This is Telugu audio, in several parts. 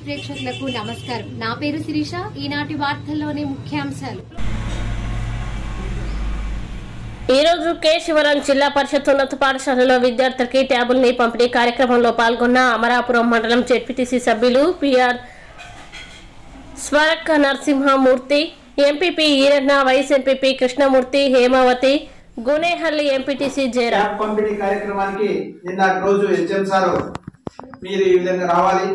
ప్రేక్షకులకు నమస్కారం. నా పేరు శిరీష. ఈనాటి వార్తల్లోని ముఖ్యాంశాలు. ఈ రోజు కేశవరం జిల్లా పరిషత్ ఉన్నత పాఠశాలలో విద్యార్థులకి ట్యాబుల్ని పంపిణీ కార్యక్రమంలో పాల్గొన్న అమరాపురం మండలం జెడ్పీటీసీ సభ్యులు పిఆర్ స్వరక్క Narasimhamurthy, MPP Eeranna, vice MPP Krishnamurthy, Hemavathi, Gunehalli MPTC Jayara. పంపిణీ కార్యక్రమానికి నిన్న రోజు హెచ్ఎం సార్ మీరు ఈ విధంగా రావాలి,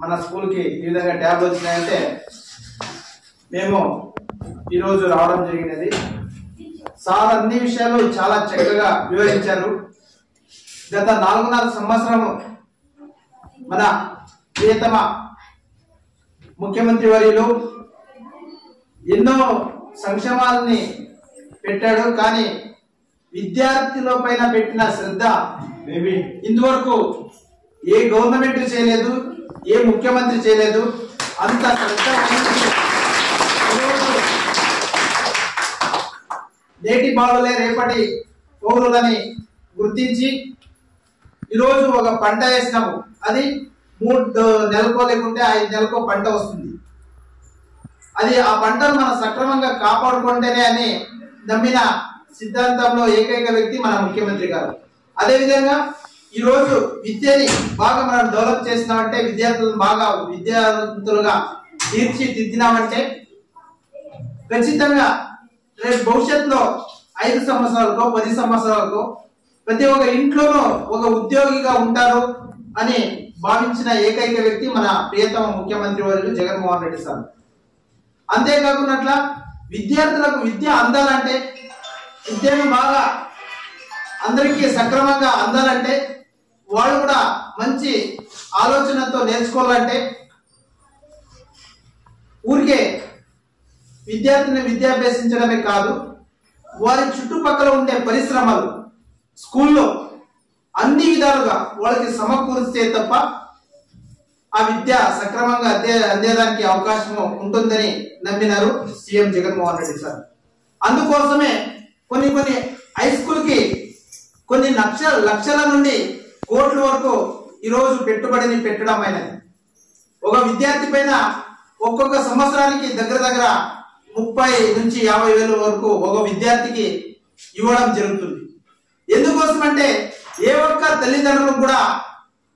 మన స్కూల్ కి ఈ విధంగా ట్యాబ్ వచ్చినాయంటే మేము ఈరోజు రావడం జరిగినది. సార్ అన్ని విషయాలు చాలా చక్కగా వివరించారు. గత 4.5 సంవత్సరం మన ప్రియతమ ముఖ్యమంత్రి వర్యులు ఎన్నో సంక్షేమాలని పెట్టాడు. కానీ విద్యార్థుల పైన పెట్టిన శ్రద్ధ ఇంతవరకు ఏ గవర్నమెంట్ చేయలేదు, ఏ ముఖ్యమంత్రి చేయలేదు. అంత శ్రద్ధ నేటి బాలులే రేపటి పౌరులని గుర్తించి ఈరోజు ఒక పంట వేసినాము. అది 3 నెలలకో లేకుంటే 5 నెలలకో పంట వస్తుంది. అది ఆ పంటను మనం సక్రమంగా కాపాడుకుంటేనే అని నమ్మిన సిద్ధాంతంలో ఏకైక వ్యక్తి మన ముఖ్యమంత్రి గారు. అదేవిధంగా ఈ రోజు విద్యని బాగా మనం డెవలప్ చేసినామంటే, విద్యార్థులను బాగా విద్యార్థులుగా తీర్చిదిద్దినామంటే ఖచ్చితంగా రేపు భవిష్యత్తులో 5 సంవత్సరాలకో 10 సంవత్సరాలకో ప్రతి ఒక్క ఇంట్లోనూ ఒక ఉద్యోగిగా ఉంటారు అని భావించిన ఏకైక వ్యక్తి మన ప్రియతమ ముఖ్యమంత్రి వర్యులు జగన్మోహన్ రెడ్డి సార్. అంతేకాకుండా విద్యార్థులకు విద్య అందాలంటే, విద్యను బాగా అందరికీ సక్రమంగా అందాలంటే, వాళ్ళు కూడా మంచి ఆలోచనతో నేర్చుకోవాలంటే ఊరికే విద్యార్థిని విద్యాభ్యాసించడమే కాదు, వారి చుట్టుపక్కల ఉండే పరిశ్రమలు స్కూల్లో అన్ని విధాలుగా వాళ్ళకి సమకూరిస్తే తప్ప ఆ విద్య సక్రమంగా అందేదానికి అవకాశం ఉంటుందని నమ్మినారు సీఎం జగన్మోహన్ రెడ్డి సార్. అందుకోసమే కొన్ని హై స్కూల్ కి కొన్ని లక్షల నుండి కోట్ల వరకు ఈరోజు పెట్టుబడిని పెట్టడం అయినది. ఒక విద్యార్థి పైన ఒక్కొక్క సంవత్సరానికి దగ్గర 30 నుంచి 50 వేల వరకు ఒక విద్యార్థికి ఇవ్వడం జరుగుతుంది. ఎందుకోసం అంటే ఏ ఒక్క తల్లిదండ్రులు కూడా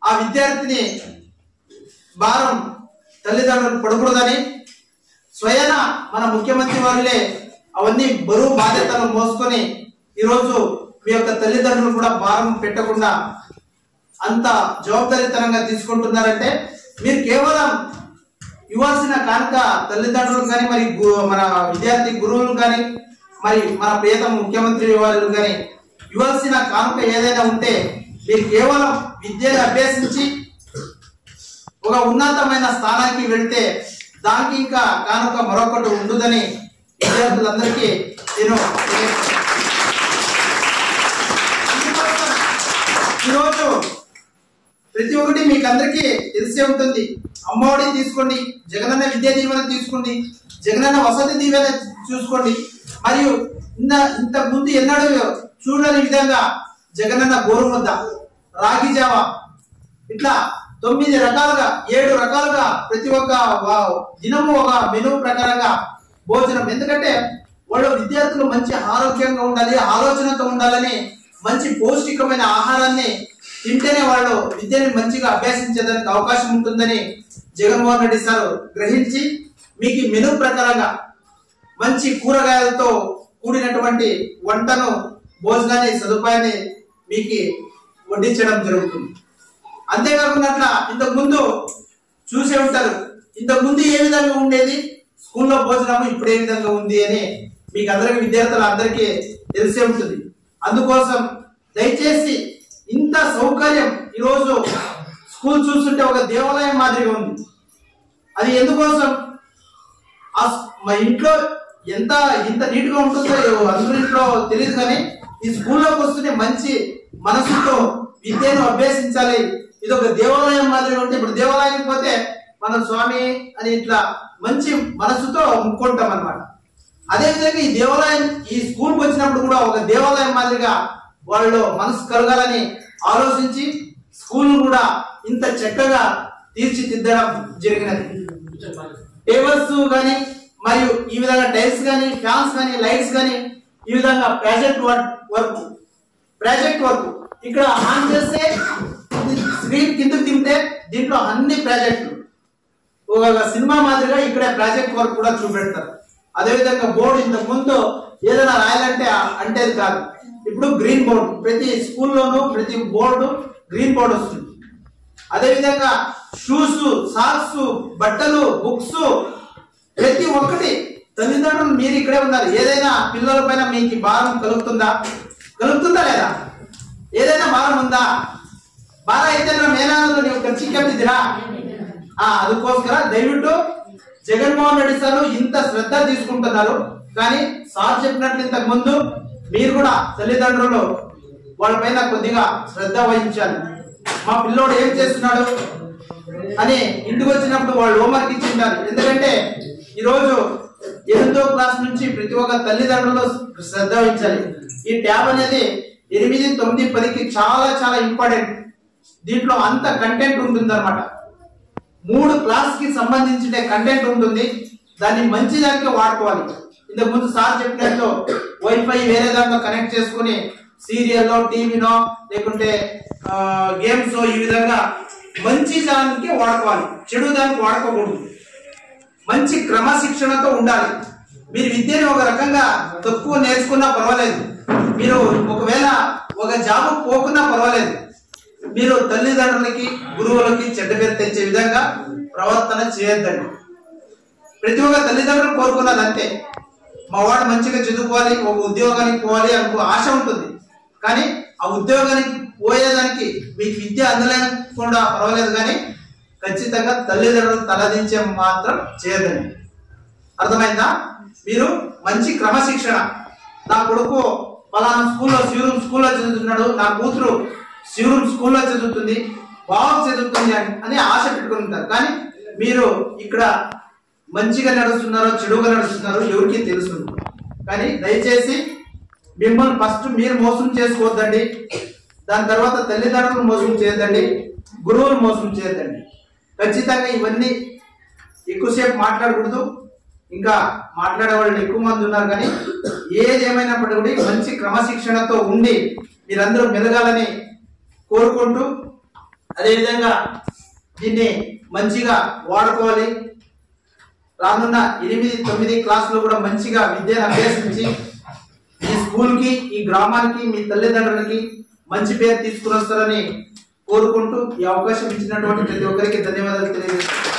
ఆ విద్యార్థిని భారం తల్లిదండ్రులు పడకూడదని స్వయాన మన ముఖ్యమంత్రి వారిలే అవన్నీ బరువు బాధ్యతలు మోసుకొని ఈరోజు మీ యొక్క తల్లిదండ్రులు కూడా భారం పెట్టకుండా అంత జవాబుదారీతనంగా తీసుకుంటున్నారంటే మీరు కేవలం ఇవ్వాల్సిన కానుక తల్లిదండ్రులు కానీ, మరి మన విద్యార్థి గురువులు కానీ, మరి మన ప్రియతమ ముఖ్యమంత్రి వారు కానీ ఇవ్వాల్సిన కానుక ఏదైనా ఉంటే మీరు కేవలం విద్యను అభ్యసించి ఒక ఉన్నతమైన స్థానానికి వెళ్తే దానికి ఇంకా కానుక మరొకటి ఉండదని విద్యార్థులందరికీ నేను ఈరోజు ప్రతి ఒక్కటి మీకు అందరికీ తెలిసే ఉంటుంది. అమ్మఒడి తీసుకోండి, జగనన్న విద్యా దీవెన తీసుకోండి, జగనన్న వసతి దీవెన చూసుకోండి, మరియు ఇంతకు ముందు ఎన్నడూ చూడని విధంగా జగనన్న గోరుముద్ద, రాగి జావా, ఇట్లా 9 రకాలుగా 7 రకాలుగా ప్రతి ఒక్క దినము ఒక మెనూ ప్రకారంగా భోజనం. ఎందుకంటే వాళ్ళు విద్యార్థులు మంచి ఆరోగ్యంగా ఉండాలి, ఆలోచనతో ఉండాలని మంచి పౌష్టికమైన ఆహారాన్ని తింటేనే వాళ్ళు విద్యని మంచిగా అభ్యసించేదానికి అవకాశం ఉంటుందని జగన్మోహన్ రెడ్డి సార్ గ్రహించి మీకు మెనూ ప్రకారంగా మంచి కూరగాయలతో కూడినటువంటి వంటను, భోజనాన్ని, సదుపాయాన్ని మీకు వడ్డించడం జరుగుతుంది. అంతేకాకుండా ఇంతకు ముందు చూసే ఉంటారు, ఇంతకు ముందు ఏ విధంగా ఉండేది స్కూల్లో భోజనము, ఇప్పుడు ఏ విధంగా ఉంది అని మీకు అందరికి విద్యార్థులు అందరికీ తెలిసే ఉంటుంది. అందుకోసం దయచేసి ఇంత సౌకర్యం ఈరోజు స్కూల్ చూస్తుంటే ఒక దేవాలయం మాదిరిగా ఉంది. అది ఎందుకోసం మా ఇంట్లో ఇంత నీట్ గా ఉంటుందో అందరింట్లో తెలియదు, కానీ ఈ స్కూల్లోకి వస్తూనే మంచి మనసుతో విద్యను అభ్యసించాలి. ఇది ఒక దేవాలయం మాదిరిగా ఉంటే, ఇప్పుడు దేవాలయానికి పోతే మనం స్వామి అని ఇట్లా మంచి మనసుతో ముక్కుంటాం అన్నమాట. అదేవిధంగా ఈ దేవాలయం, ఈ స్కూల్కి వచ్చినప్పుడు కూడా ఒక దేవాలయం మాదిరిగా వాళ్ళు మనసు కలగాలని ఆలోచించి స్కూల్ కూడా ఇంత చక్కగా తీర్చిదిద్దడం జరిగినది. టేబుల్స్ కానీ మరియు ఈ విధంగా టైల్స్ కానీ ఫ్యాన్స్ కానీ లైట్స్ కానీ ఈ విధంగా ప్రాజెక్ట్ వర్క్ ఇక్కడ ఆన్ చేస్తే స్క్రీన్ కిందకి తింటే దీంట్లో అన్ని ప్రాజెక్టులు ఒక సినిమా మాదిరిగా ఇక్కడ ప్రాజెక్ట్ వర్క్ కూడా చూపెడతారు. అదేవిధంగా బోర్డు ఇంతకు ముందు ఏదైనా రాయాలంటే అంటేది కాదు, ఇప్పుడు గ్రీన్ బోర్డు ప్రతి స్కూల్లోనూ ప్రతి బోర్డు గ్రీన్ బోర్డు వస్తుంది. అదేవిధంగా షూస్, సాక్స్, బట్టలు, బుక్స్ ప్రతి ఒక్కటి తల్లిదండ్రులు మీరు ఇక్కడే ఉన్నారు. ఏదైనా పిల్లల పైన మీకు భారం కలుగుతుందా లేదా? ఏదైనా భారం ఉందా? బాధ అయితే మేనాన్నలు ನೀವು ಖರ್ಚಿಕ್ಕಿದ್ದೀರಾ? ಅದಕ್ಕೋಸ್ಕರ దయವಿಟ್ಟು జగన్మోహన్ రెడ్డి సార్ ఇంత శ్రద్ధ తీసుకుంటున్నారు. కానీ సార్ చెప్పినట్లు ఇంతకు ముందు మీరు కూడా తల్లిదండ్రులు వాళ్ళపైన కొద్దిగా శ్రద్ధ వహించాలి. మా పిల్లోడు ఏం చేస్తున్నాడు అని ఇంటికి వచ్చినప్పుడు వాళ్ళు హోంవర్క్ ఇచ్చింటారు. ఎందుకంటే ఈరోజు 8వ క్లాస్ నుంచి ప్రతి ఒక్క తల్లిదండ్రులు శ్రద్ధ వహించాలి. ఈ ట్యాబ్ అనేది 8, 9, 10కి చాలా చాలా ఇంపార్టెంట్. దీంట్లో అంత కంటెంట్ ఉంటుంది అనమాట. 3 క్లాస్ కి సంబంధించిన కంటెంట్ ఉంటుంది. దాన్ని మంచి దానికి వాడుకోవాలి. ఇంతకు ముందు సార్ చెప్పినట్టు వైఫై వేరే దాంట్లో కనెక్ట్ చేసుకుని సీరియల్లో, టీవీనో లేకుంటే గేమ్స్ ఈ విధంగా మంచి దానికి వాడుకోవాలి, చెడు దానికి వాడుకోకూడదు. మంచి క్రమశిక్షణతో ఉండాలి. మీరు విద్యను ఒక రకంగా తక్కువ నేర్చుకున్నా పర్వాలేదు, మీరు ఒకవేళ ఒక జాబ్ పోకున్నా పర్వాలేదు, మీరు తల్లిదండ్రులకి గురువులకి చెడ్డ పేరు తెచ్చే విధంగా ప్రవర్తన చేయొద్దండి. ప్రతి ఒక్క తల్లిదండ్రులు కోరుకున్నది అంతే, మా వాడు మంచిగా చదువుకోవాలి, ఒక ఉద్యోగానికి పోవాలి అనుకో ఆశ ఉంటుంది. కానీ ఆ ఉద్యోగానికి పోయేదానికి మీకు విద్య అందలేకుండా పర్వాలేదు, కానీ ఖచ్చితంగా తల్లిదండ్రులు తలదించే మాత్రం చేయదండి. అర్థమైందా? మీరు మంచి క్రమశిక్షణ, నా కొడుకు పలానా స్కూల్లో చదువుతున్నాడు, నా కూతురు స్కూల్లో చదువుతుంది, బాగా చదువుతుంది అని ఆశ పెట్టుకుని ఉంటారు. కానీ మీరు ఇక్కడ మంచిగా నడుస్తున్నారో చెడుగా నడుస్తున్నారో ఎవరికి తెలుసు. కానీ దయచేసి మిమ్మల్ని ఫస్ట్ మీరు మోసం చేసుకోవద్దండి. దాని తర్వాత తల్లిదండ్రులు మోసం చేయొద్దండి, గురువులు మోసం చేయొద్దండి. ఖచ్చితంగా ఇవన్నీ ఎక్కువసేపు మాట్లాడకూడదు. ఇంకా మాట్లాడే వాళ్ళు ఎక్కువ మంది ఉన్నారు. కానీ ఏది ఏమైనప్పటికీ కూడా మంచి క్రమశిక్షణతో ఉండి మీరందరూ మెలగాలని కోరుకుంటూ, అదేవిధంగా దీన్ని మంచిగా వాడుకోవాలి. రానున్న 8, 9 క్లాసులో కూడా మంచిగా విద్యను అభ్యసించి మీ స్కూల్కి, ఈ గ్రామానికి, మీ తల్లిదండ్రులకి మంచి పేరు తీసుకుని వస్తారని కోరుకుంటూ ఈ అవకాశం ఇచ్చినటువంటి ప్రతి ఒక్కరికి ధన్యవాదాలు తెలియజేస్తున్నాను.